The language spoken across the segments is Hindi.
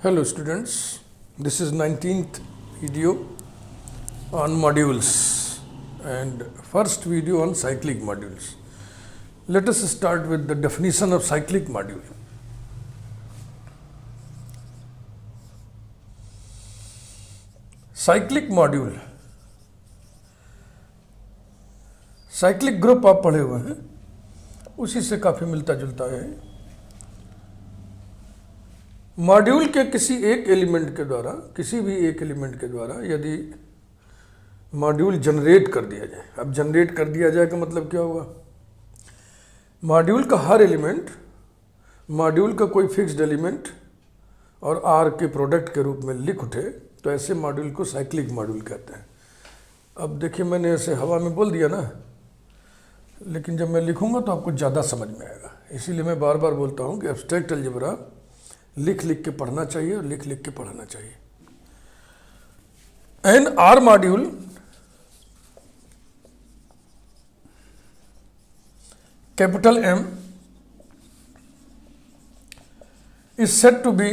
Hello students, this is 19th video on modules and first video on cyclic modules. Let us start with the definition of cyclic module. Cyclic module, cyclic group आप पढ़े हुए हैं, उसी से काफ़ी मिलता जुलता है. मॉड्यूल के किसी एक एलिमेंट के द्वारा, किसी भी एक एलिमेंट के द्वारा यदि मॉड्यूल जनरेट कर दिया जाए. अब जनरेट कर दिया जाए का मतलब क्या होगा? मॉड्यूल का हर एलिमेंट मॉड्यूल का कोई फिक्स्ड एलिमेंट और आर के प्रोडक्ट के रूप में लिख उठे तो ऐसे मॉड्यूल को साइक्लिक मॉड्यूल कहते हैं. अब देखिए, मैंने ऐसे हवा में बोल दिया ना, लेकिन जब मैं लिखूंगा तो आपको ज़्यादा समझ में आएगा. इसीलिए मैं बार बार बोलता हूँ कि एब्स्ट्रैक्ट अलजेब्रा लिख लिख के पढ़ना चाहिए और लिख लिख के पढ़ना चाहिए. An R module capital M is said to be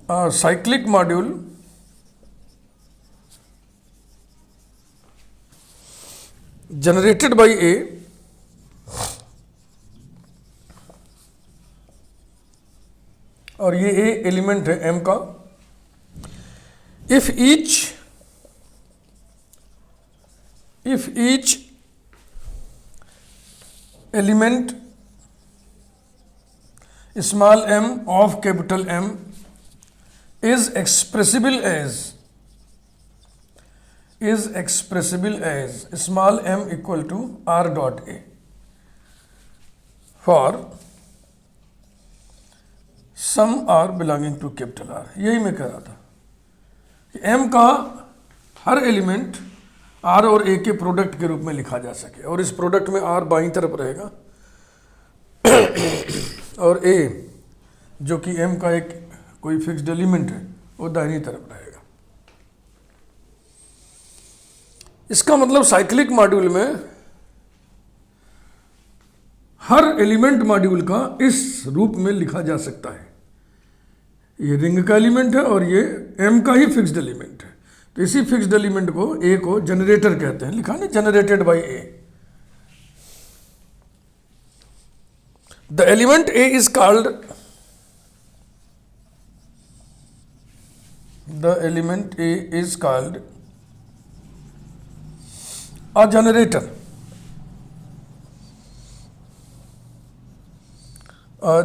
a cyclic module generated by A और ये A एलिमेंट है M का. If each element small m of capital M is expressible as small m equal to r dot a for sum R belonging to capital R. यही मैं कह रहा था कि एम का हर एलिमेंट आर और ए के प्रोडक्ट के रूप में लिखा जा सके और इस प्रोडक्ट में आर बाईं तरफ रहेगा और ए जो कि एम का एक कोई फिक्स्ड एलिमेंट है वो दाहिनी तरफ रहेगा. इसका मतलब साइक्लिक मॉड्यूल में हर एलिमेंट मॉड्यूल का इस रूप में लिखा जा सकता है. ये रिंग का एलिमेंट है और ये एम का ही फिक्स्ड एलिमेंट है. तो इसी फिक्स्ड एलिमेंट को ए को जनरेटर कहते हैं. लिखा ना, generated by A. The element A is called a generator.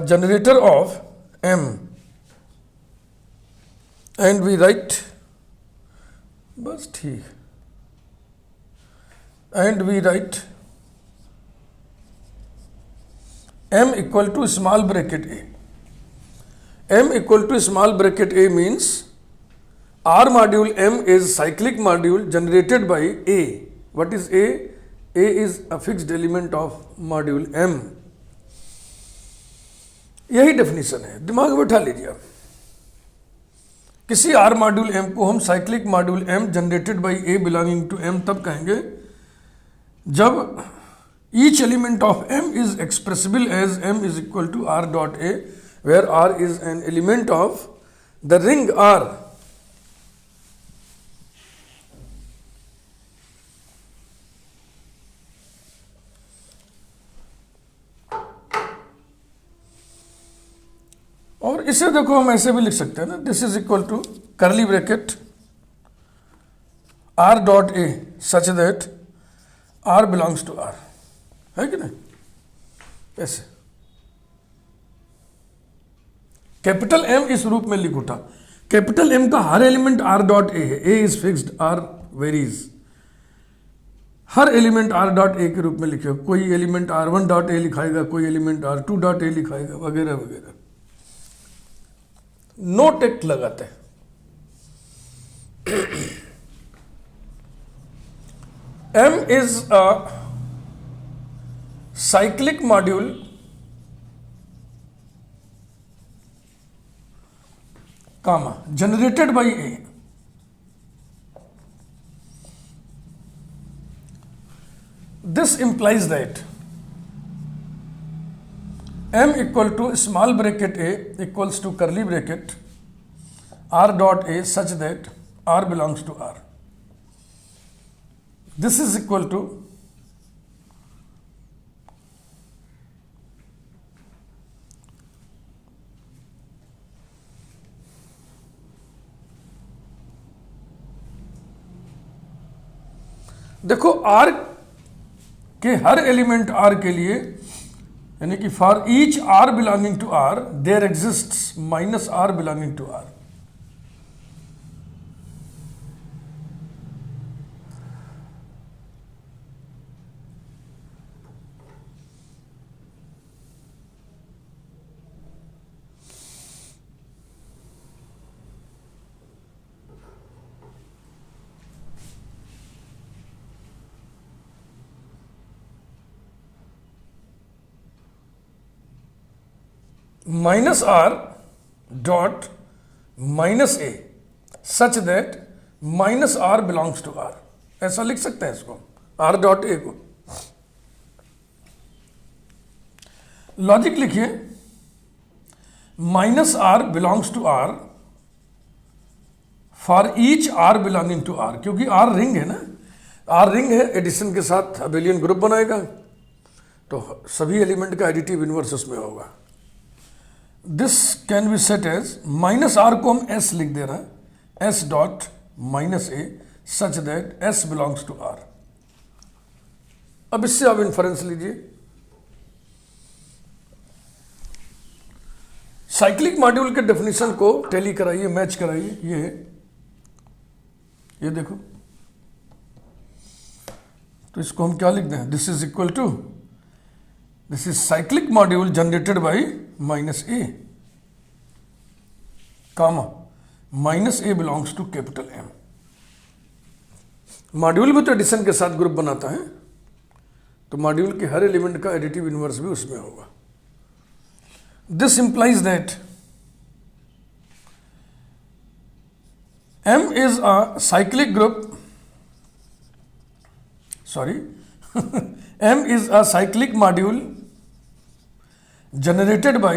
Generator off M and we write बस ठीक and we write M equal to small bracket A. M equal to small bracket A means R module M is cyclic module generated by A. What is A? A is a fixed element of module M. यही डेफिनेशन है, दिमाग में बैठा लीजिए आप. किसी आर मॉड्यूल एम को हम cyclic module M generated by A belonging to M तब कहेंगे जब each element of M is expressible as M is equal to R dot A, where R is an element of the ring R. और इसे देखो, हम ऐसे भी लिख सकते हैं ना, this is equal to curly bracket R dot A such that R belongs to R. है कि नहीं? ऐसे कैपिटल एम इस रूप में लिख उठा. कैपिटल एम का हर एलिमेंट आर डॉट ए है. A is fixed, R varies. हर एलिमेंट आर डॉट ए के रूप में लिखे. कोई element R one dot A लिखाएगा, कोई element R two dot A लिखाएगा, वगैरह वगैरह. नो टेक्ट लगाते हैं. M is a cyclic module comma generated by A. This implies that m equal to small bracket a equals to curly bracket r dot a such that r belongs to r. This is equal to देखो R के हर एलिमेंट R के लिए यानी कि for each R belonging to R there exists minus R belonging to R. Minus R dot minus A such that minus R belongs to R. ऐसा लिख सकते हैं इसको आर डॉट ए को. लॉजिक लिखिए minus R belongs to R for each R belonging to R, क्योंकि आर रिंग है ना, आर रिंग है, एडिशन के साथ अबेलियन ग्रुप बनाएगा तो सभी एलिमेंट का एडिटिव इनवर्स उसमें होगा. This can be set as minus R को हम एस लिख दे रहे हैं, S dot minus A such that S belongs to R. अब इससे आप इन्फरेंस लीजिए. साइक्लिक मॉड्यूल के डेफिनेशन को टैली कराइए, मैच कराइए. ये देखो, तो इसको हम क्या लिख दें, this is equal to this is cyclic module generated by minus A comma minus A belongs to capital M. Module भी तो एडिशन के साथ ग्रुप बनाता है, तो मॉड्यूल के हर एलिमेंट का एडिटिव इनवर्स भी उसमें होगा. This implies that M is a cyclic group, M is a cyclic module generated by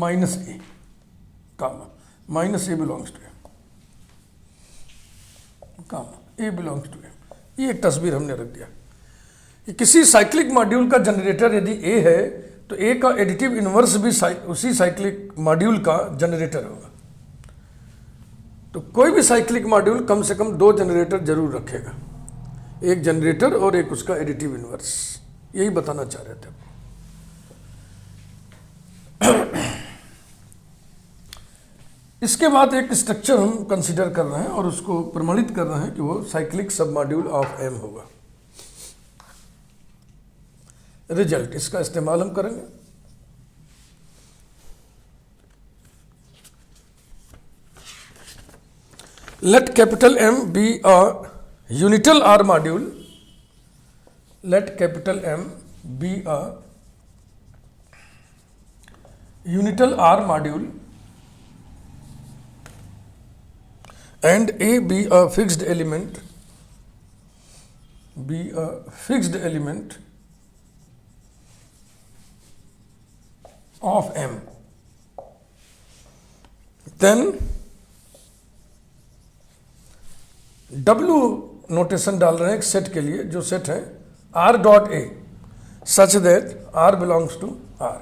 minus A, comma, minus A belongs to M, comma, A belongs to M. ये एक तस्वीर हमने रख दिया कि किसी साइक्लिक मॉड्यूल का जनरेटर यदि A है तो ए का एडिटिव इनवर्स भी उसी साइक्लिक मॉड्यूल का जनरेटर होगा. तो कोई भी साइक्लिक मॉड्यूल कम से कम दो जनरेटर जरूर रखेगा, एक जनरेटर और एक उसका एडिटिव इनवर्स. यही बताना चाह रहे थे. इसके बाद एक स्ट्रक्चर हम कंसीडर कर रहे हैं और उसको प्रमाणित कर रहे हैं कि वो cyclic submodule of M होगा. रिजल्ट इसका इस्तेमाल हम करेंगे. Let capital M be a unital R module, let capital M be a unital R module and A be a fixed element, be a fixed element of M. Then W notation डाल रहे हैं एक सेट के लिए, जो सेट है R dot A such that R belongs to R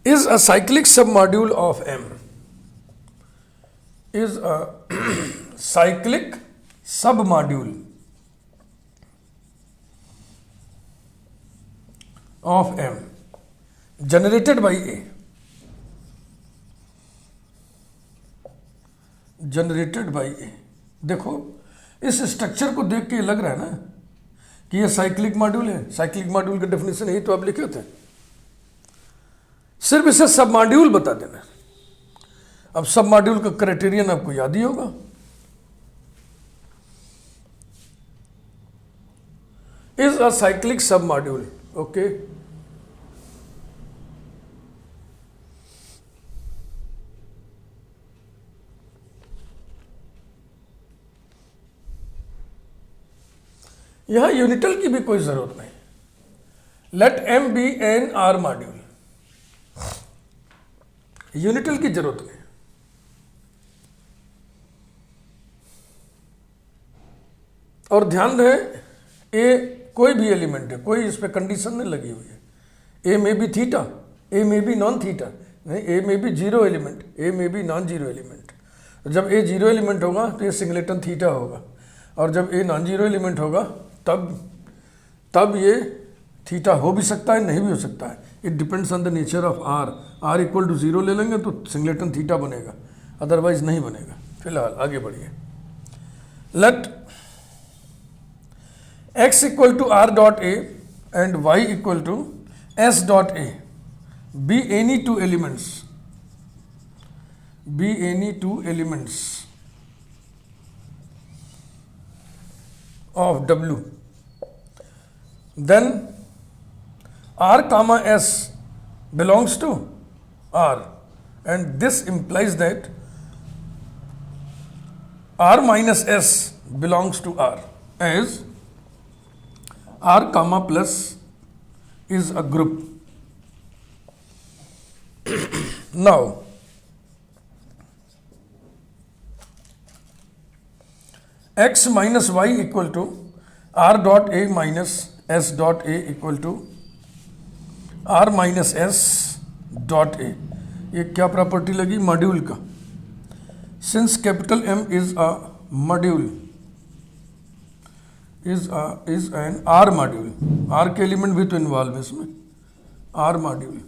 is a cyclic submodule of M, is a cyclic submodule of M generated by A, generated by A. देखो इस स्ट्रक्चर को देख के लग रहा है ना कि ये साइक्लिक मॉड्यूल है. साइक्लिक मॉड्यूल का डेफिनेशन यही तो आप लिखे थे, सिर्फ इसे सब मॉड्यूल बता देना. अब सब मॉड्यूल का क्राइटेरियन आपको याद ही होगा. Is a cyclic submodule. Okay, यहां यूनिटल की भी कोई जरूरत नहीं। Let M be an R module, unital की जरूरत नहीं। और ध्यान रहे ए कोई भी एलिमेंट है, कोई इस पर कंडीशन नहीं लगी हुई है। ए में भी थीटा, ए में भी नॉन थीटा, नहीं ए में भी जीरो एलिमेंट, ए में भी नॉन जीरो एलिमेंट। तो जब ए जीरो एलिमेंट होगा तो ये सिंगलेटन थीटा होगा, और जब ए नॉन जीरो एलिमेंट होगा तब ये थीटा हो भी सकता है, नहीं भी हो सकता है। It depends on the nature of R. R equal to zero ले लेंगे तो सिंगलेटन थीटा बनेगा, अदरवाइज नहीं बनेगा। फिलहाल आगे बढ़िए। Let x equal to R dot A and y equal to S dot A be any two elements of W, then R comma S belongs to R, and this implies that R minus S belongs to R, as R comma plus is a group. Now, x minus y equal to r dot a minus s dot a equal to r minus s dot a, ये क्या प्रॉपर्टी लगी? मॉड्यूल का। Since capital M is a module, is an R module, R के एलिमेंट भी तो इन्वॉल्व है इसमें, आर मॉड्यूल।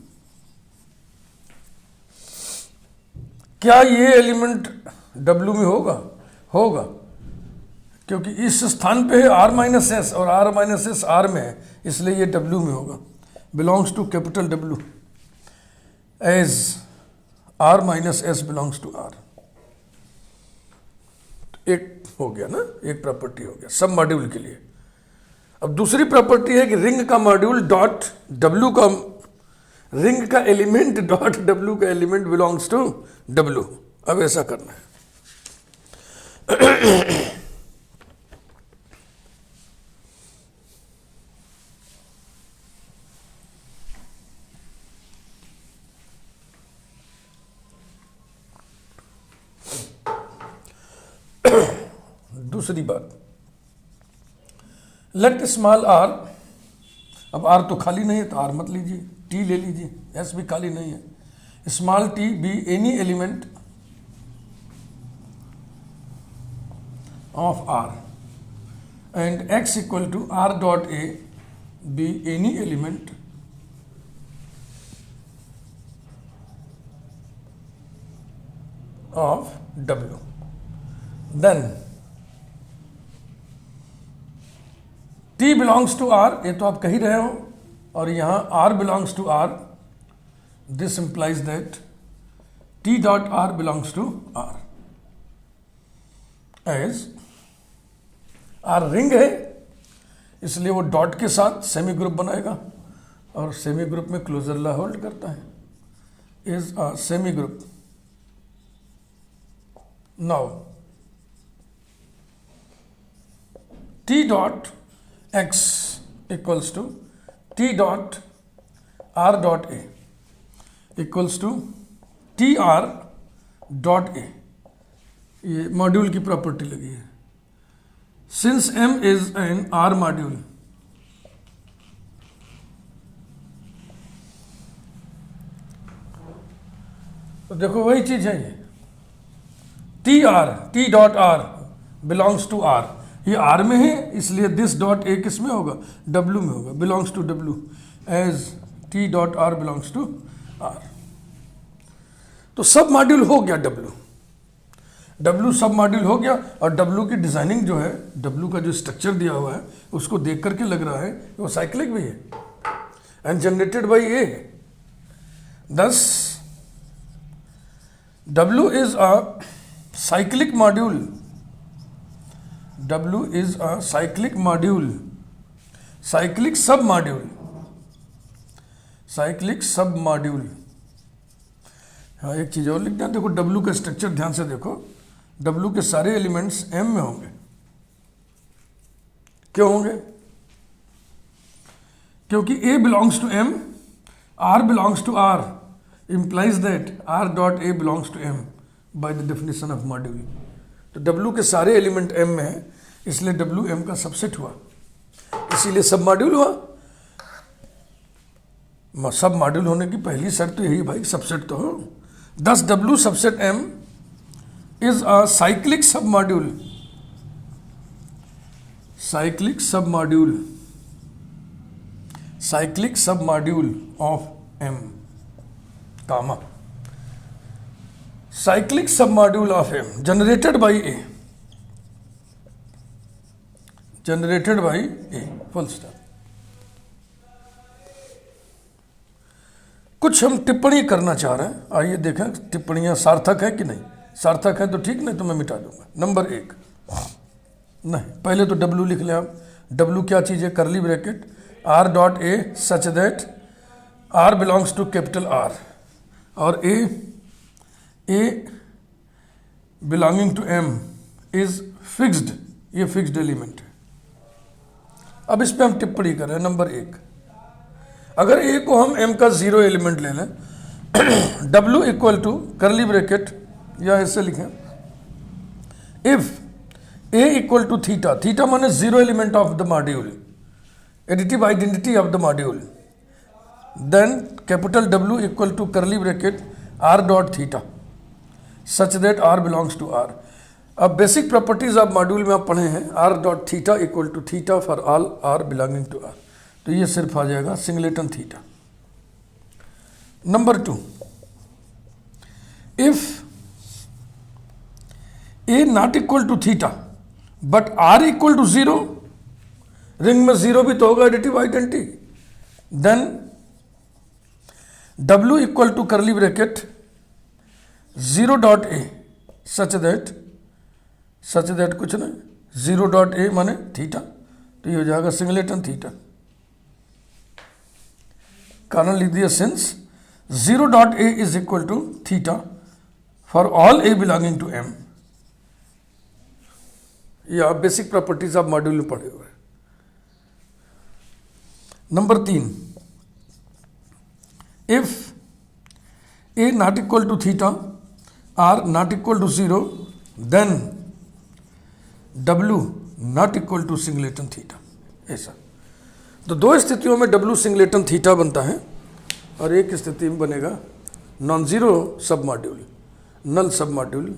क्या ये एलिमेंट W में होगा? होगा, क्योंकि इस स्थान पे है R माइनस एस और R माइनस एस R में है, इसलिए ये W में होगा। Belongs to capital W as R minus S belongs to R। एक हो गया ना, एक प्रॉपर्टी हो गया सब मॉड्यूल के लिए। अब दूसरी प्रॉपर्टी है कि रिंग का मॉड्यूल डॉट W का, रिंग का एलिमेंट डॉट W का एलिमेंट बिलोंग्स टू W। अब ऐसा करना है। दूसरी बात, लेट स्मॉल आर, अब आर तो खाली नहीं है तो आर मत लीजिए, टी ले लीजिए, एस भी खाली नहीं है। Small t be any element of R and X equal to R dot A be any element of W, then T belongs to R, ये तो आप कह ही रहे हो, और यहां R belongs to R, this implies that T dot R belongs to R, as R ring है इसलिए वो डॉट के साथ सेमी ग्रुप बनाएगा, और सेमी ग्रुप में क्लोजर लॉ होल्ड करता है, is a semi group. Now T dot x equals to T dot R dot A equals to TR dot A, ये मॉड्यूल की प्रॉपर्टी लगी है। Since M is an R module, तो देखो वही चीज है ये, T dot R belongs to R, ये R में है इसलिए दिस डॉट ए किस में होगा? W में होगा, belongs to W, as T dot R belongs to R। तो सब मॉड्यूल हो गया W सब मॉड्यूल हो गया, और W की डिजाइनिंग जो है, W का जो स्ट्रक्चर दिया हुआ है उसको देख करके लग रहा है वो साइक्लिक भी है एंड जनरेटेड बाई ए। दस W is a cyclic module, W is a cyclic module, cyclic submodule, cyclic submodule। हाँ, एक चीज और लिख दें, देखो W का स्ट्रक्चर ध्यान से देखो, W के सारे एलिमेंट्स M में होंगे, क्यों होंगे? क्योंकि A belongs to M, R belongs to R, implies that R dot A belongs to M by the definition of module. तो W के सारे एलिमेंट M में है, इसलिए W M का सबसेट हुआ, इसीलिए सब मॉड्यूल हुआ। सब मॉड्यूल होने की पहली शर्त तो यही भाई, सबसेट तो हो। Thus W subset M is a cyclic submodule, cyclic submodule, cyclic submodule of M, comma, cyclic submodule of M generated by A, generated by A, full stop। कुछ हम टिप्पणी करना चाह रहे हैं, आइए देखें टिप्पणियां सार्थक है कि नहीं। सार्थक है तो ठीक, नहीं तो मैं मिटा दूंगा। नंबर 1, नहीं पहले तो W लिख लें आप। W क्या चीज़ है? Curly bracket R dot A such that R belongs to capital R, और A belonging to M is fixed, ये फिक्स्ड एलिमेंट है। अब इस पर हम टिप्पणी कर रहे हैं। नंबर 1, अगर A को हम M का 0 एलिमेंट ले लें, W equal to curly bracket या ऐसे लिखें, if A equal to theta, theta माने 0 element of the module, additive identity of the module, then capital W equal to curly bracket R dot theta such that R belongs to R। अब बेसिक प्रॉपर्टीज ऑफ मॉड्यूल में आप पढ़े हैं, R dot theta equal to theta for all R belonging to R, तो ये सिर्फ आ जाएगा singleton theta. Number 2, if A not equal to theta but R equal to 0, ring में 0 भी तो होगा additive identity, then W equal to curly bracket 0 dot A such that कुछ नहीं, 0 डॉट A माने थीटा, तो ये हो जाएगा सिंगलेटन थीटा। कारण लिख दिया, since 0 dot A is equal to theta for all A belonging to M। ये आप बेसिक प्रॉपर्टीज ऑफ मॉड्यूल में पढ़े हुए हैं। Number 3, if A not equal to theta, R not equal to 0, then W not equal to singleton theta. ऐसा तो 2 स्थितियों में W सिंगलेटन थीटा बनता है, और एक स्थिति में बनेगा नॉन जीरो सब मॉड्यूल, नल सब मॉड्यूल,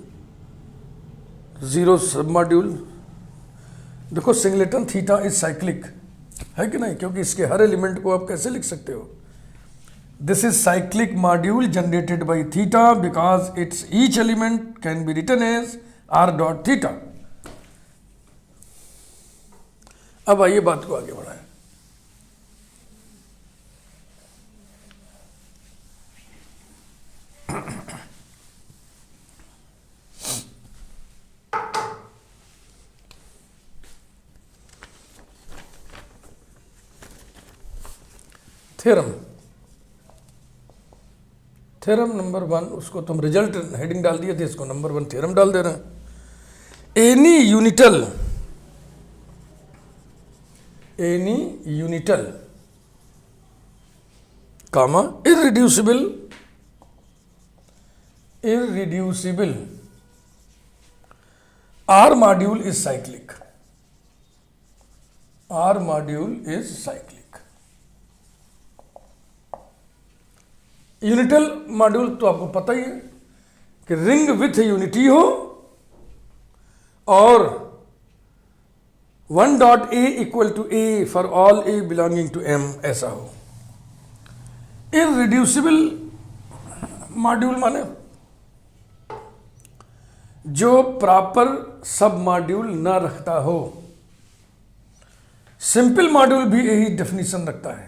जीरो सब मॉड्यूल। देखो सिंगलेटन थीटा इज साइक्लिक है कि नहीं, क्योंकि इसके हर एलिमेंट को आप कैसे लिख सकते हो? This is cyclic module generated by theta because it's each element can be written as R dot theta. अब आइए बात को आगे बढ़ाएं। थ्योरम नंबर 1, उसको तुम रिजल्ट हेडिंग डाल दिए थे, इसको नंबर 1 थ्योरम डाल दे रहे हैं। Any unital comma irreducible R module is cyclic, R module is cyclic. Unital module तो आपको पता ही है कि रिंग विथ यूनिटी हो और 1 dot A equal to A for all A belonging to M ऐसा हो। इररिड्यूसिबल मॉड्यूल माने जो प्रॉपर सब मॉड्यूल ना रखता हो। सिंपल मॉड्यूल भी यही डेफिनेशन रखता है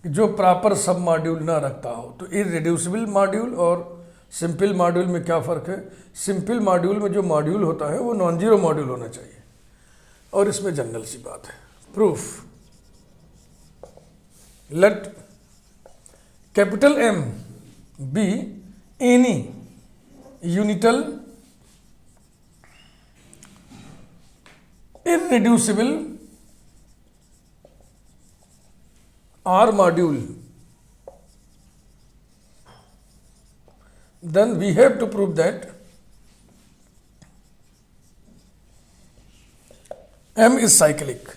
कि जो प्रॉपर सब मॉड्यूल ना रखता हो। तो इररिड्यूसिबल मॉड्यूल और सिंपल मॉड्यूल में क्या फ़र्क है? सिंपल मॉड्यूल में जो मॉड्यूल होता है वो नॉन जीरो मॉड्यूल होना चाहिए, और इसमें जनरल सी बात है। Proof, let capital M be any unital irreducible R module, then we have to prove that M is cyclic.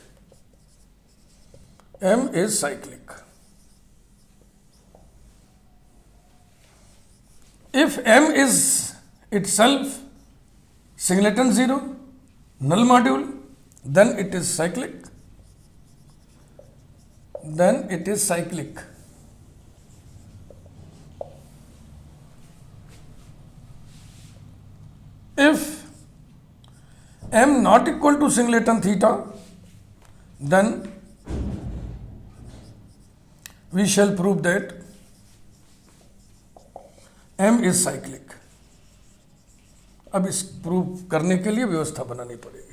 M is cyclic. If M is itself singleton zero, null module, then it is cyclic. Then it is cyclic. If M not equal to singleton theta, then we shall prove that M is cyclic. अब इस प्रूव करने के लिए व्यवस्था बनानी पड़ेगी.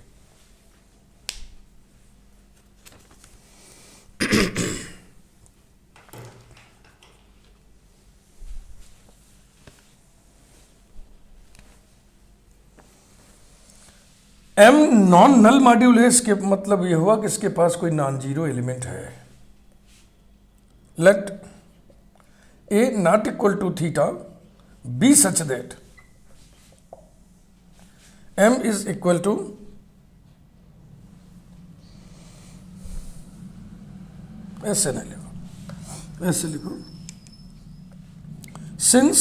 M नॉन नल मॉड्यूल है, इसके मतलब यह हुआ कि इसके पास कोई नॉन जीरो एलिमेंट है. Let A not equal to theta be such that M is equal to ऐसे नहीं लिखो, ऐसे लिखो. Since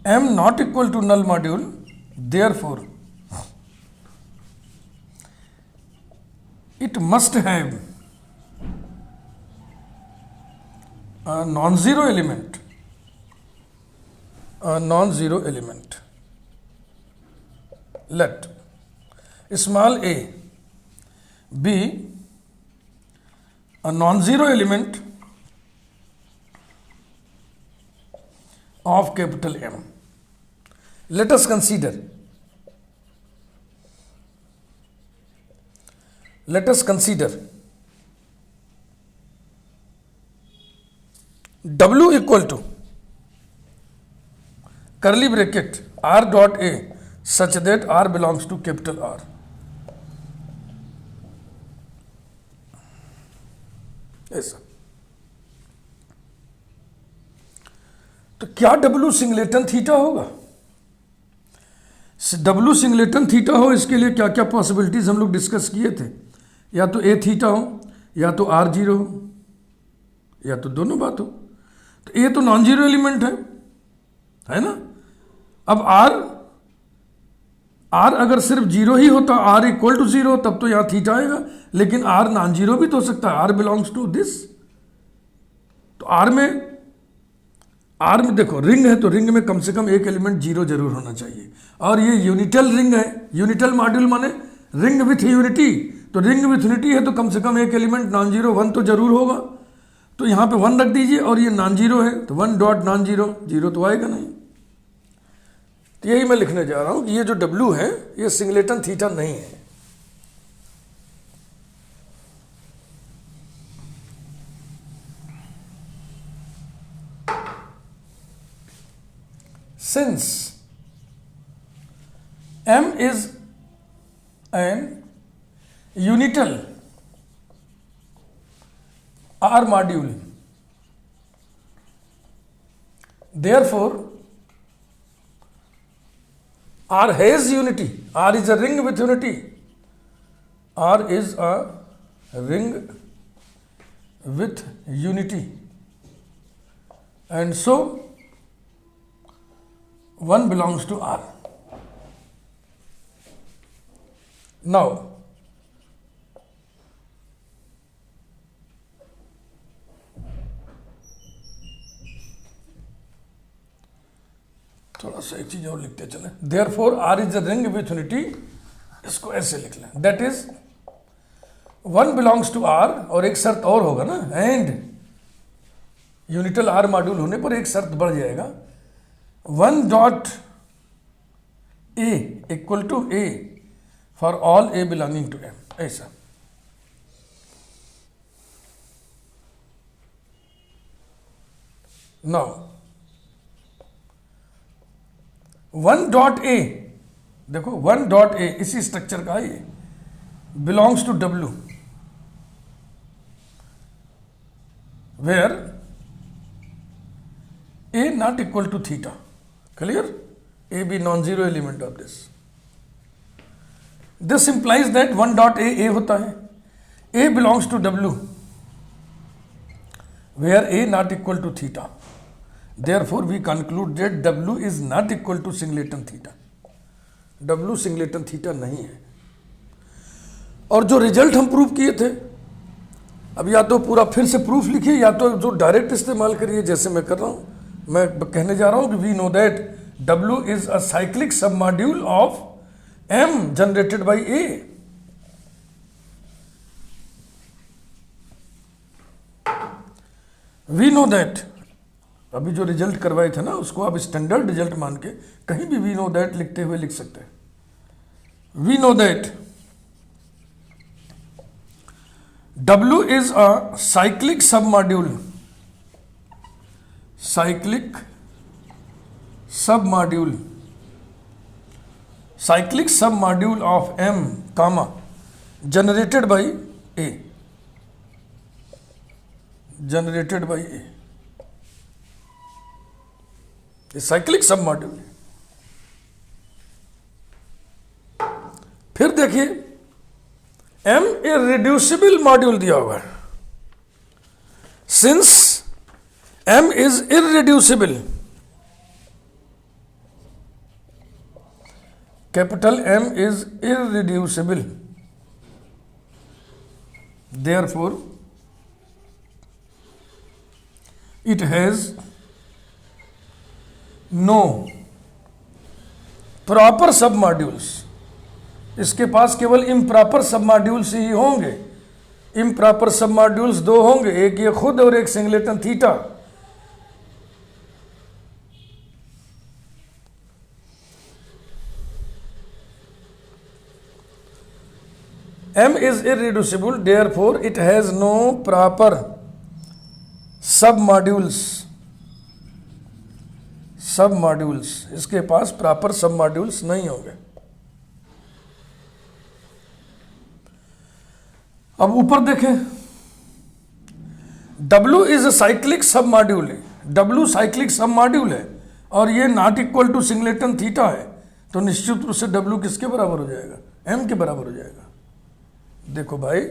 M not equal to null module, therefore it must have a non-zero element. A non-zero element. Let small a be a non-zero element of capital M. Let us consider W equal to curly bracket R dot A such that R belongs to capital R. ऐसा. तो क्या W सिंगलेटन थीटा होगा? W सिंगलेटन थीटा हो, इसके लिए क्या क्या पॉसिबिलिटीज हम लोग डिस्कस किए थे. या तो A थीटा हो, या तो R जीरो हो, या तो दोनों बात हो. तो A तो नॉन जीरो एलिमेंट है ना. अब R अगर सिर्फ जीरो ही होता, R इक्वल टू जीरो, तब तो यहां थीटा आएगा. लेकिन R नॉन जीरो भी तो हो सकता है. R belongs to this. तो R में देखो रिंग है, तो रिंग में कम से कम एक एलिमेंट जीरो जरूर होना चाहिए. और ये यूनिटल रिंग है. यूनिटल मॉड्यूल माने रिंग विथ यूनिटी. तो रिंग विथ यूनिटी है तो कम से कम एक एलिमेंट नॉन जीरो वन तो जरूर होगा. तो यहां पे वन रख दीजिए. और ये नॉन जीरो है तो one dot non zero, zero तो आएगा नहीं. तो यही मैं लिखने जा रहा हूं कि ये जो W है ये सिंगलेटन थीटा नहीं है. Since M is an unital R module, therefore R has unity. R is a ring with unity. R is a ring with unity. And so 1 belongs to R. Now, थोड़ा सा एक चीज और लिखते चले. Therefore R is a ring with unity. इसको ऐसे लिख लें. That is 1 belongs to R. और एक शर्त और होगा ना, एंड यूनिटल R मॉड्यूल होने पर एक शर्त बढ़ जाएगा. 1 dot A equal to A for all A belonging to M. ऐसा. Now 1 dot A, देखो 1 dot A इसी स्ट्रक्चर का है, ये belongs to W. where a not equal to theta. Clear? A be non-zero element of this. This implies that 1 dot a होता है. A belongs to W, where a not equal to theta. Therefore, we conclude that W is not equal to singleton theta. W singleton theta नहीं है. और जो रिजल्ट हम प्रूव किए थे, अब या तो पूरा फिर से प्रूफ लिखिए या तो जो डायरेक्ट इस्तेमाल करिए जैसे मैं कर रहा हूं. मैं कहने जा रहा हूं कि we know that W is a cyclic submodule of M generated by A. We know that, अभी जो रिजल्ट करवाए थे ना उसको आप स्टैंडर्ड रिजल्ट मान के कहीं भी वी नो दैट लिखते हुए लिख सकते हैं. We know that W is a cyclic submodule, cyclic submodule of M, comma, generated by A. Generated by A. ये cyclic submodule. फिर देखिए M irreducible मॉड्यूल दिया हुआ है. Since M is irreducible, capital M is irreducible, therefore it has no proper submodules. इसके पास केवल इम्प्रॉपर सबमॉड्यूल्स ही होंगे. इम्प्रॉपर सबमॉड्यूल्स दो होंगे, एक ये खुद और एक singleton theta. M is irreducible, therefore it has no proper submodules. इसके पास प्रॉपर सबमॉड्यूल्स नहीं होंगे. अब ऊपर देखें, W is a cyclic submodule है. W साइक्लिक सब मॉड्यूल है और ये not equal to singleton theta है, तो निश्चित रूप से W किसके बराबर हो जाएगा? M के बराबर हो जाएगा. देखो भाई,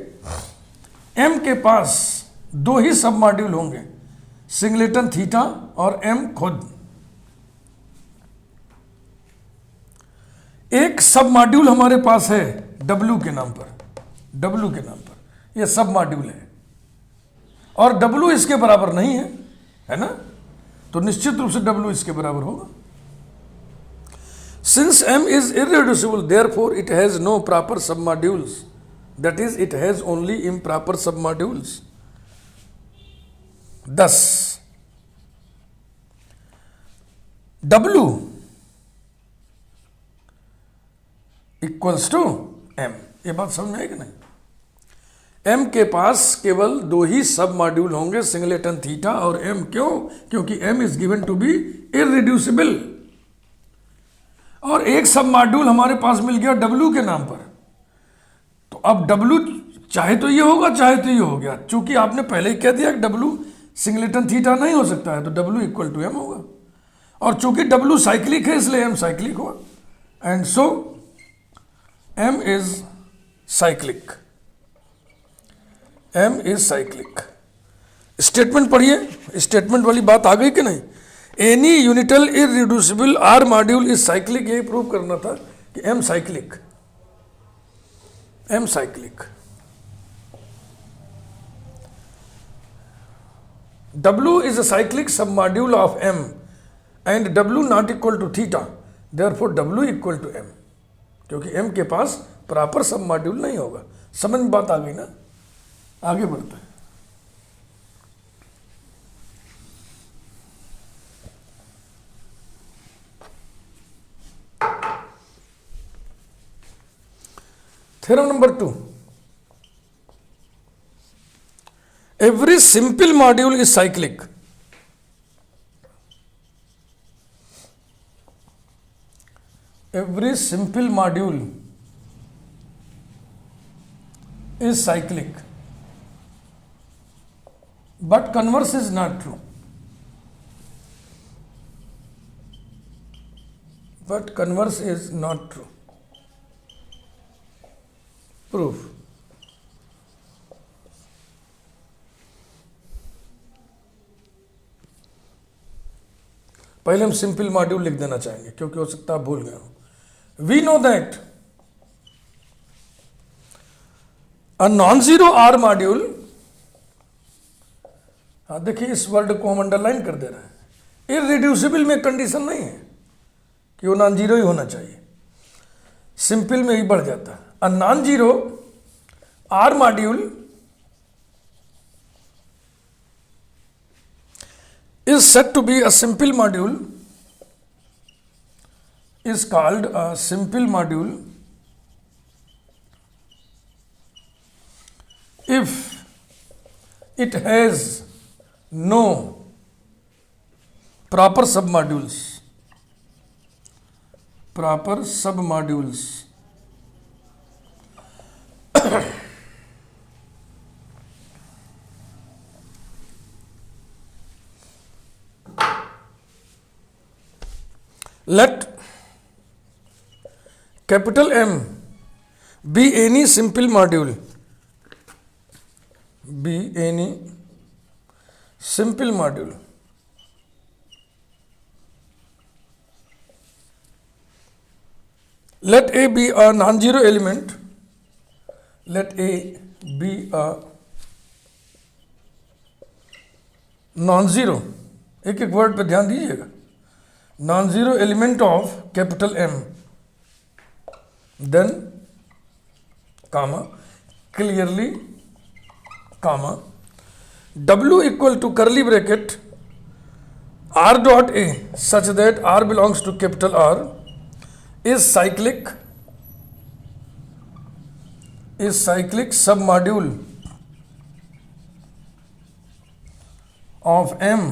M के पास दो ही सब मॉड्यूल होंगे, सिंगलेटन थीटा और M खुद. एक सब मॉड्यूल हमारे पास है W के नाम पर, ये सब मॉड्यूल है और W इसके बराबर नहीं है ना, तो निश्चित रूप से W इसके बराबर होगा. Since M is irreducible, therefore it has no proper submodules, that is it has only improper submodules. thus W equals to M. ये बात समझ में आई कि नहीं? M के पास केवल दो ही सब मॉड्यूल होंगे, सिंगलेटन थीटा और M. क्यों? क्योंकि M is given to be irreducible और एक सब मॉड्यूल हमारे पास मिल गया W के नाम पर. तो अब W चाहे तो ये होगा चाहे तो ये हो गया, चूंकि आपने पहले ही कह दिया कि W सिंगलेटन थीटा नहीं हो सकता है, तो W इक्वल टू M होगा. और चूंकि W साइक्लिक है इसलिए M साइक्लिक हुआ. And so M is cyclic. M is cyclic. Statement पढ़िए, स्टेटमेंट वाली बात आ गई कि नहीं? Any unital irreducible R module is cyclic. यही प्रूव करना था कि M cyclic. W is a cyclic submodule of M and W not equal to theta, therefore W equal to M. क्योंकि M के पास प्रॉपर सब मॉड्यूल नहीं होगा. समझ में बात आ गई ना? आगे बढ़ते हैं. Theorem number 2. Every simple module is cyclic. Every simple module is cyclic. but converse is not true. But converse is not true. Proof. पहले हम सिंपल मॉड्यूल लिख देना चाहेंगे क्योंकि हो सकता है भूल गए हो। We know that a non zero R module, हाँ देखिए इस वर्ड को हम अंडरलाइन कर दे रहे हैं। इररिड्यूसिबल में कंडीशन नहीं है कि वो नॉन जीरो ही होना चाहिए, सिंपल में ही बढ़ जाता है। A non zero R module is said to be a simple module, is called a simple module if it has no proper submodules. Proper submodules. Let capital M be any simple module. Be any simple module. Let A be a non-zero element. Let A be a non-zero. एक एक वर्ड पे ध्यान दीजिएगा। non-zero element of capital M, then comma clearly comma W equal to curly bracket R dot A such that R belongs to capital R is cyclic submodule of M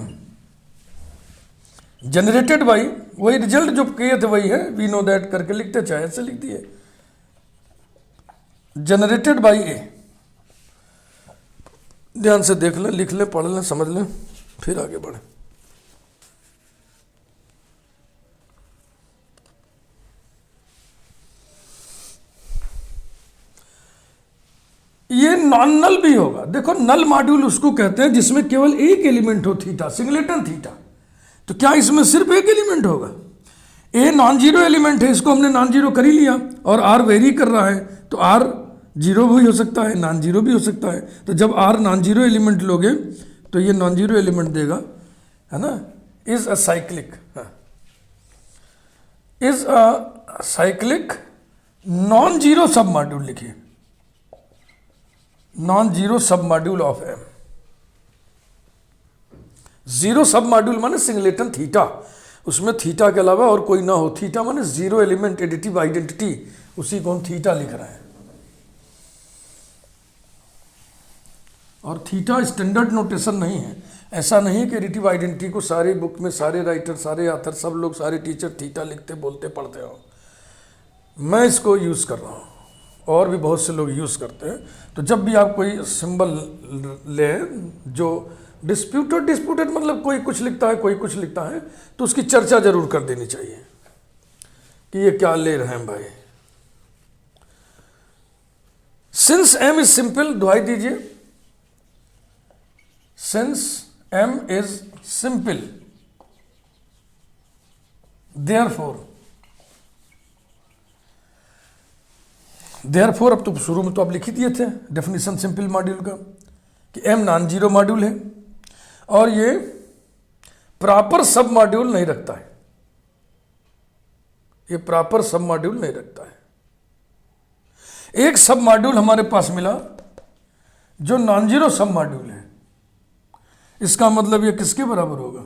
generated by, वही रिजल्ट जो किए थे वही है, वी नो दैट करके लिखते चाहे ऐसे लिख दिए, जनरेटेड बाई ए। ध्यान से देख लें, लिख लें, पढ़ लें, समझ लें, फिर आगे बढ़े। ये नॉन नल भी होगा। देखो नल मॉड्यूल उसको कहते हैं जिसमें केवल एक एलिमेंट हो थीटा, सिंगलेटन थीटा। तो क्या इसमें सिर्फ एक एलिमेंट होगा? ए नॉन जीरो एलिमेंट है, इसको हमने नॉन जीरो कर ही लिया, और आर वेरी कर रहा है तो आर जीरो भी हो सकता है, नॉन जीरो भी हो सकता है। तो जब आर नॉन जीरो एलिमेंट लोगे तो ये नॉन जीरो एलिमेंट देगा, है ना। Is a cyclic, is a cyclic non zero सब मॉड्यूल लिखिए, नॉन जीरो सब मॉड्यूल ऑफ एम। जीरो सब मॉड्यूल माने सिंगलेटन थीटा, उसमें थीटा के अलावा और कोई ना हो। थीटा माने जीरो एलिमेंट एडिटिव आइडेंटिटी, उसी को हम थीटा लिख रहे हैं। और थीटा स्टैंडर्ड नोटेशन नहीं है, ऐसा नहीं है कि एडिटिव आइडेंटिटी को सारे बुक में सारे राइटर, सारे ऑथर, सब लोग, सारे टीचर थीटा लिखते, बोलते, पढ़ते हो। मैं इसको यूज़ कर रहा हूँ और भी बहुत से लोग यूज़ करते हैं। तो जब भी आप कोई सिंबल ले जो डिस्प्यूटेड मतलब कोई कुछ लिखता है, कोई कुछ लिखता है, तो उसकी चर्चा जरूर कर देनी चाहिए कि ये क्या ले रहे हैं भाई। सिंस एम इज सिंपल, दुहाई दीजिए, since M is simple therefore अब तो शुरू में तो आप लिख ही दिए थे डेफिनेशन सिंपल मॉड्यूल का कि एम नॉन जीरो मॉड्यूल है और ये प्रॉपर सब मॉड्यूल नहीं रखता है, ये प्रॉपर सब मॉड्यूल नहीं रखता है। एक सब मॉड्यूल हमारे पास मिला जो नॉन जीरो सब मॉड्यूल है, इसका मतलब ये किसके बराबर होगा?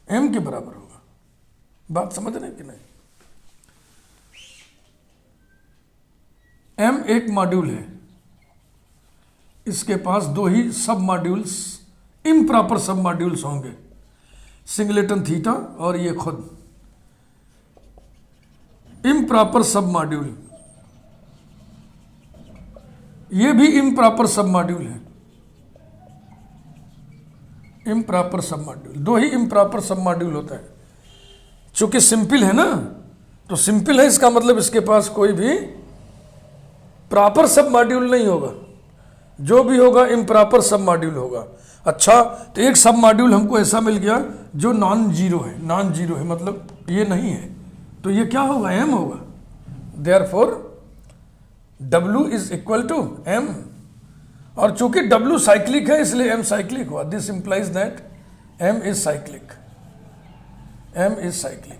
एम के बराबर होगा। बात समझ रहे हैं कि नहीं? एम एक मॉड्यूल है, इसके पास दो ही सब मॉड्यूल्स, इम्प्रॉपर सब मॉड्यूल्स होंगे, सिंगलेटन थीटा और ये खुद इम्प्रॉपर सब मॉड्यूल, ये भी इम्प्रॉपर सब मॉड्यूल है। इम्प्रॉपर सब मॉड्यूल, दो ही इम्प्रॉपर सब मॉड्यूल होता है। चूंकि सिंपल है ना, तो सिंपल है इसका मतलब इसके पास कोई भी प्रॉपर सब मॉड्यूल नहीं होगा, जो भी होगा इम्प्रॉपर सब मॉड्यूल होगा। अच्छा, तो एक सब मॉड्यूल हमको ऐसा मिल गया जो नॉन जीरो है, नॉन जीरो है मतलब ये नहीं है, तो ये क्या होगा, एम होगा। Therefore W is equal to M, और चूंकि W साइक्लिक है इसलिए M साइक्लिक हुआ। This implies that M is cyclic, M is cyclic.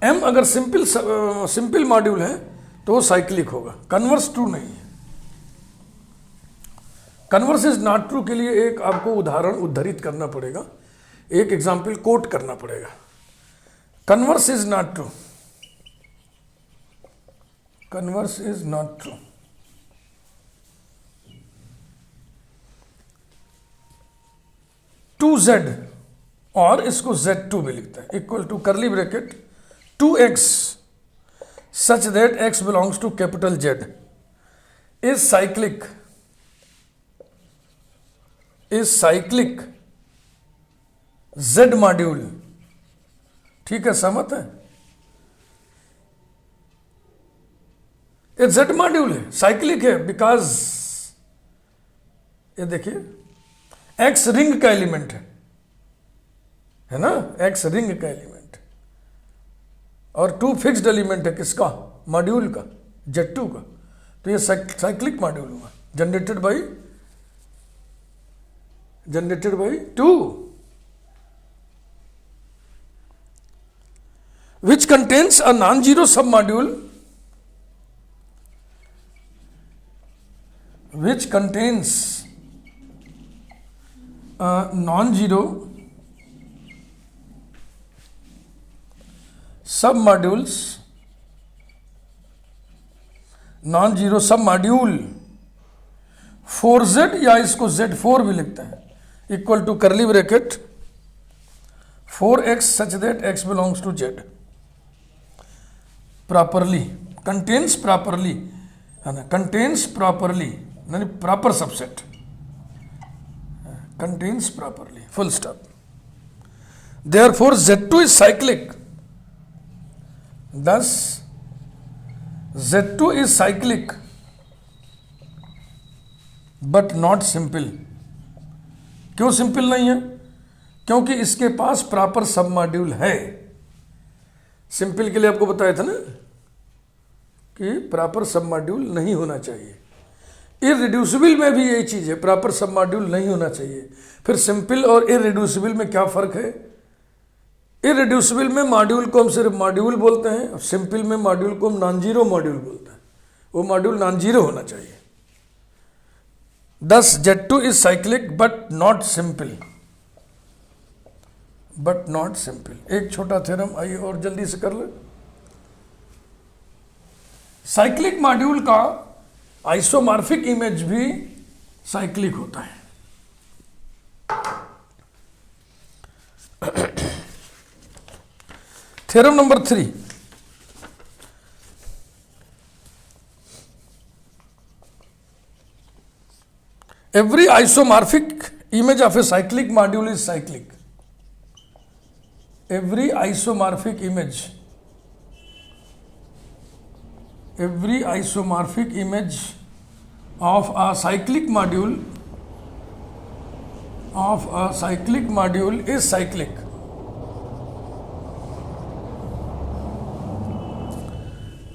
M अगर सिंपल मॉड्यूल है तो वो साइक्लिक होगा, कन्वर्स ट्रू नहीं है। कन्वर्स इज नॉट ट्रू के लिए एक आपको उदाहरण उद्धृत करना पड़ेगा, एक एग्जाम्पल कोट करना पड़ेगा। Converse is not true, converse is not true. Two Z, और इसको Z2 भी लिखता है, equal to curly bracket 2x such that x belongs to capital Z is cyclic, is cyclic Z module. ठीक है, सहमत है? ये Z मॉड्यूल है, साइक्लिक है, बिकॉज ये देखिए X रिंग का एलिमेंट है ना, X रिंग का एलिमेंट, और 2 फिक्स्ड एलिमेंट है किसका, मॉड्यूल का, Z2 का। तो ये साइक्लिक मॉड्यूल हुआ, generated by 2, which contains a non-zero submodule, which contains a non-zero submodules, non-zero submodule 4Z, या इसको Z4 भी लिखते हैं, equal to curly bracket 4x such that x belongs to Z, properly contains, properly है ना, कंटेन्स प्रॉपरली यानी proper subset, contains properly, full stop. Therefore Z2 is cyclic, thus Z2 is cyclic but not simple। क्यों सिंपल नहीं है? क्योंकि इसके पास प्रॉपर सब मॉड्यूल है। सिंपल के लिए आपको बताया था ना कि प्रॉपर सब मॉड्यूल नहीं होना चाहिए। इररिड्यूसिबल में भी यही चीज है, प्रॉपर सब मॉड्यूल नहीं होना चाहिए। फिर सिंपल और इररिड्यूसिबल में क्या फर्क है? इररिड्यूसिबल में मॉड्यूल को हम सिर्फ मॉड्यूल बोलते हैं, और सिंपल में मॉड्यूल को हम नॉन जीरो मॉड्यूल बोलते हैं। वो मॉड्यूल नॉन जीरो होना चाहिए। Thus Z2 is cyclic but not simple, but not simple। एक छोटा थ्योरम आइए और जल्दी से कर ले। साइक्लिक मॉड्यूल का आइसोमॉर्फिक इमेज भी साइक्लिक होता है। Theorem number 3, every isomorphic image of a cyclic module is cyclic। every isomorphic image of a cyclic module is cyclic।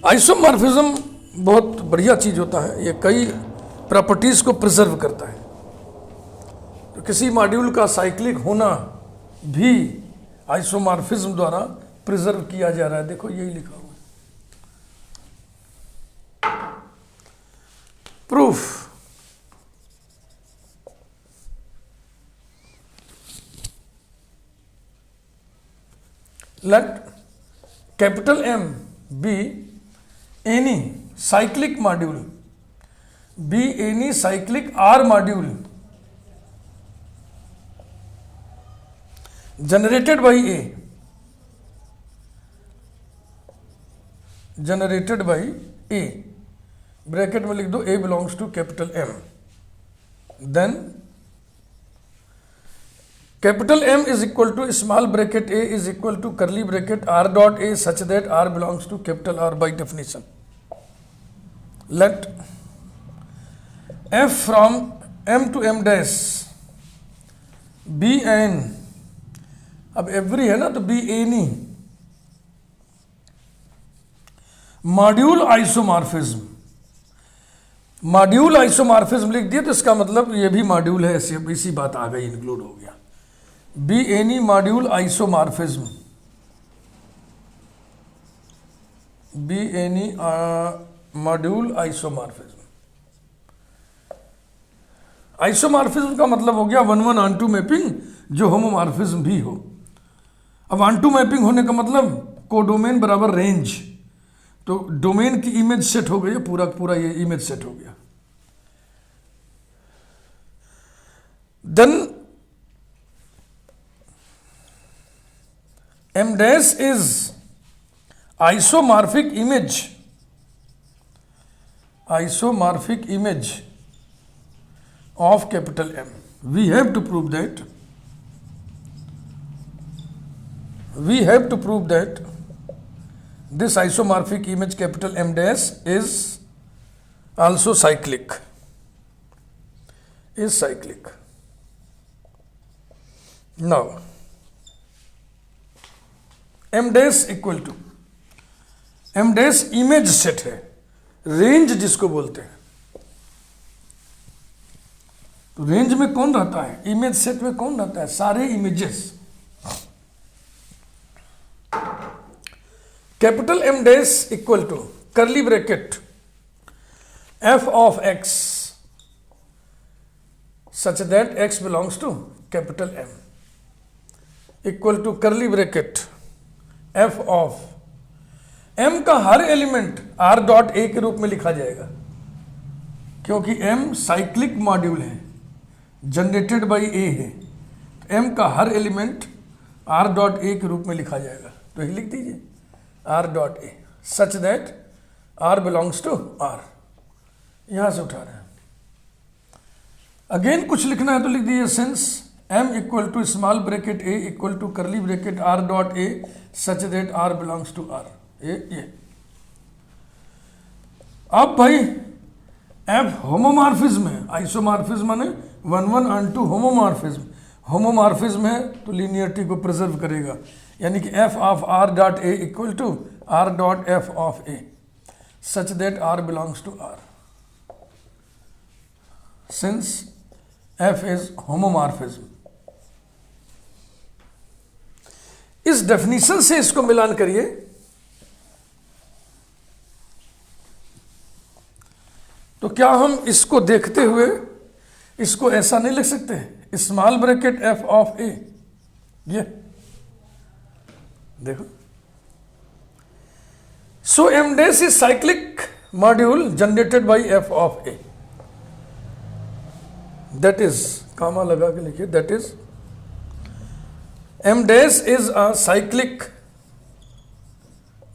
Isomorphism बहुत बढ़िया चीज होता है, ये कई प्रॉपर्टीज को प्रिजर्व करता है। तो किसी मॉड्यूल का साइक्लिक होना भी आइसोमॉर्फिज्म द्वारा प्रिजर्व किया जा रहा है। देखो यही लिखा हुआ है। Proof, let capital M be any cyclic module, be any cyclic R module generated by A, bracket में लिख दो A belongs to capital M, then capital M is equal to small bracket a is equal to curly bracket r dot a such that r belongs to capital R by definition. Let f from m to m dash be an, अब एवरी है ना तो be any module isomorphism. Module isomorphism लिख दिया तो इसका मतलब ये भी मॉड्यूल है, इसी बात आ गई, इंक्लूड हो गया. B any module isomorphism, B any module isomorphism. Isomorphism का मतलब हो गया 1:1 ऑनटू मैपिंग जो होमोमॉर्फिज्म भी हो. अब ऑनटू मैपिंग होने का मतलब कोडोमेन बराबर रेंज, तो डोमेन की इमेज सेट हो गई, पूरा पूरा ये इमेज सेट हो गया. Then M dash is isomorphic image of capital M. We have to prove that this isomorphic image capital M dash is also cyclic. Now M dash equal to M dash image set है, रेंज जिसको बोलते हैं. तो रेंज में कौन रहता है, इमेज सेट में कौन रहता है, सारे images. Capital M dash equal to curly bracket f of x such that x belongs to capital M equal to curly bracket f of m का हर एलिमेंट r डॉट a के रूप में लिखा जाएगा, क्योंकि m साइक्लिक मॉड्यूल है, जनरेटेड बाई a है. तो m का हर एलिमेंट r डॉट a के रूप में लिखा जाएगा. तो यही लिख दीजिए r dot a such that r belongs to r. यहां से उठा रहे हैं. अगेन कुछ लिखना है तो लिख दीजिए since m equal to small bracket a equal to curly bracket r dot a such that r belongs to r. ये अब भाई f होमोमॉर्फिज्म है, आइसोमॉर्फिज्म माने 1:1 ऑनटू होमोमॉर्फिज्म. होमोमॉर्फिज्म है तो लीनियरिटी को प्रिजर्व करेगा, यानी कि f of r dot a equal to r dot f of a such that r belongs to r. Since f is homomorphism. इस डेफिनेशन से इसको मिलान करिए. तो क्या हम इसको देखते हुए इसको ऐसा नहीं लिख सकते, small bracket f of a, ये देखो. So M dash is cyclic module generated by f of a. That is, comma लगा के लिखिए, that is M dash is a cyclic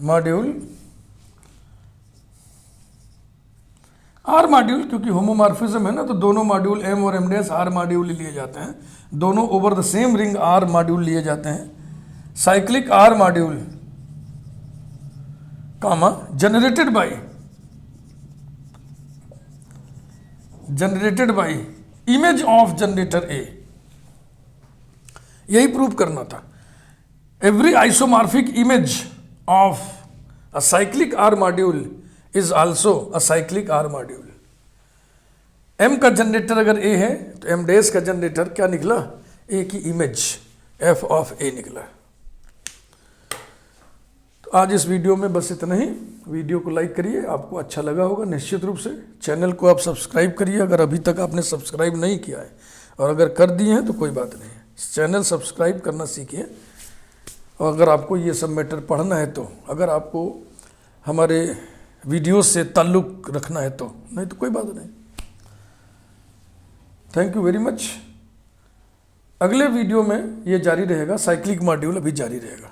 module, R module, क्योंकि होमोमॉर्फिज्म है ना, तो दोनों मॉड्यूल M और M dash R मॉड्यूल लिए जाते हैं, दोनों over the same ring R module लिए जाते हैं. Cyclic R module comma generated by image of generator A. यही प्रूव करना था. Every isomorphic image of a cyclic R module is also a cyclic R module. M का जनरेटर अगर A है तो M dash का जनरेटर क्या निकला, A की इमेज f ऑफ A निकला. तो आज इस वीडियो में बस इतना ही. वीडियो को लाइक करिए, आपको अच्छा लगा होगा निश्चित रूप से. चैनल को आप सब्सक्राइब करिए अगर अभी तक आपने सब्सक्राइब नहीं किया है, और अगर कर दिए हैं तो कोई बात नहीं. चैनल सब्सक्राइब करना सीखिए. और अगर आपको ये सब मैटर पढ़ना है तो, अगर आपको हमारे वीडियो से ताल्लुक़ रखना है तो, नहीं तो कोई बात नहीं. Thank you very much. अगले वीडियो में ये जारी रहेगा, साइक्लिक मॉड्यूल अभी जारी रहेगा.